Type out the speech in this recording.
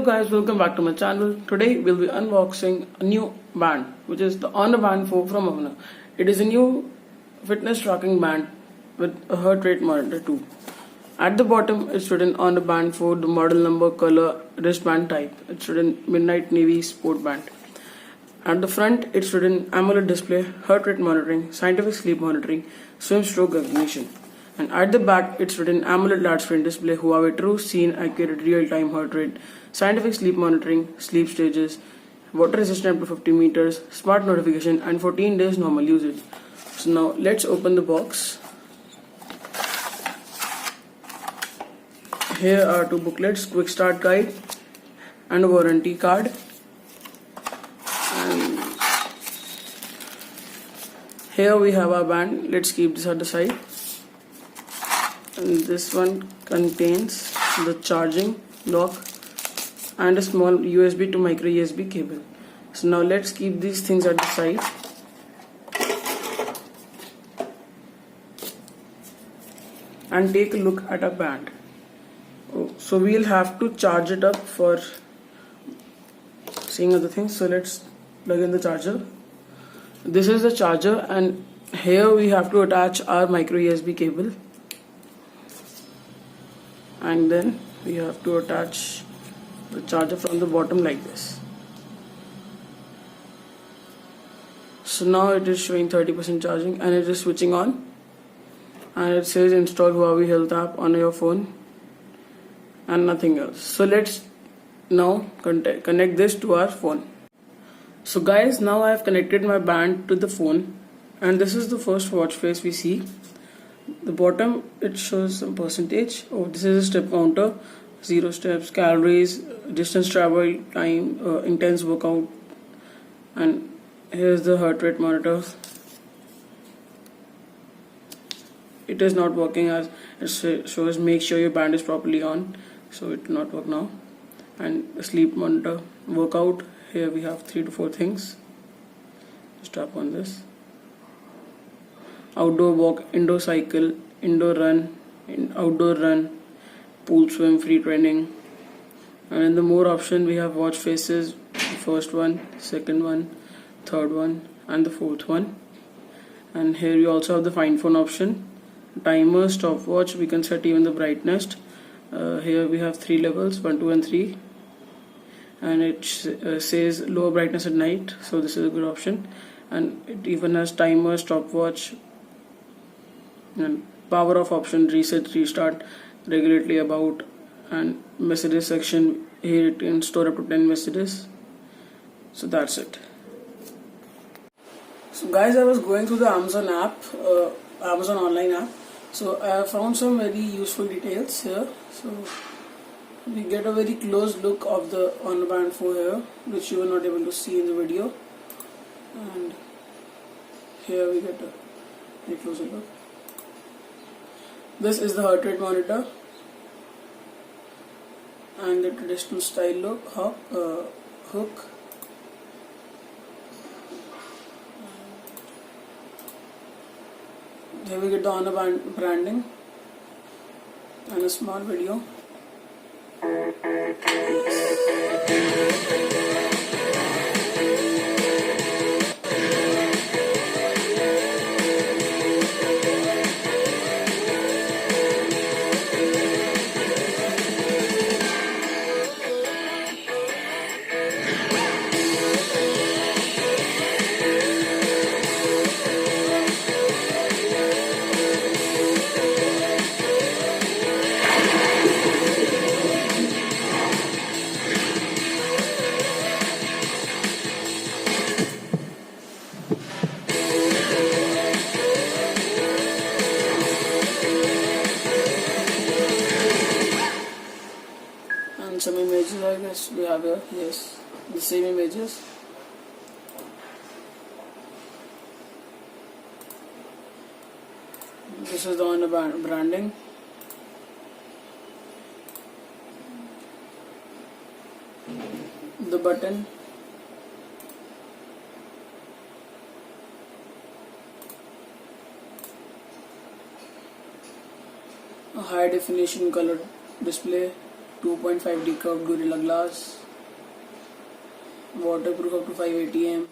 guys, welcome back to my channel. Today we'll be unboxing a new band, which is the Honor Band 4 from Honor. It is a new fitness tracking band with a heart rate monitor too. At the bottom it's written Honor Band 4, the model number, color, wristband type. It's written Midnight Navy Sport Band. At the front it's written AMOLED display, heart rate monitoring, scientific sleep monitoring, swim stroke recognition. And at the back it's written AMOLED large screen display, Huawei True Scene Accurate Real Time Heart Rate, scientific sleep monitoring, sleep stages, water resistant up to 50 meters, smart notification, and 14 days normal usage. So now let's open the box. Here are two booklets, quick start guide and a warranty card. And here we have our band. Let's keep this at the side. And this one contains the charging dock and a small USB to micro USB cable. So now let's keep these things at the side. And take a look at our band. So we'll have to charge it up for seeing other things. So let's plug in the charger. This is the charger, and here we have to attach our micro USB cable. And then we have to attach the charger from the bottom like this. So now it is showing 30% charging and it is switching on, and it says install Huawei Health app on your phone and nothing else. So let's now connect this to our phone. So guys, now I have connected my band to the phone, and this is the first watch face we see. The bottom it shows some percentage. This is a step counter, 0 steps, calories, distance travel, time, intense workout, and here's the heart rate monitor. It is not working as it shows. Make sure your band is properly on, so it will not work now. And the sleep monitor, workout. Here we have 3 to 4 things. Just tap on this. Outdoor walk, indoor cycle, indoor run, outdoor run, pool swim, free training. And in the more option we have watch faces, the first one, second one, third one, and the fourth one. And here we also have the find phone option, timer, stopwatch. We can set even the brightness. Here we have 3 levels, 1, 2 and 3. And it says lower brightness at night, so this is a good option. And it even has timer, stopwatch, and power off option, reset, restart, regularly about, and messages section. Here it can store up to 10 messages. So that's it. So guys, I was going through the Amazon app, Amazon online app. So I found some very useful details here. So we get a very close look of the Honor Band 4 here, which you were not able to see in the video. And here we get a very closer look. This is the heart rate monitor and the traditional style hook. Here we get the Honor Band branding and a small video. And some images, I guess we have here. Yes, the same images. This is the Honor branding. The button. A high definition color display, 2.5D curved Gorilla Glass, waterproof up to 580 m,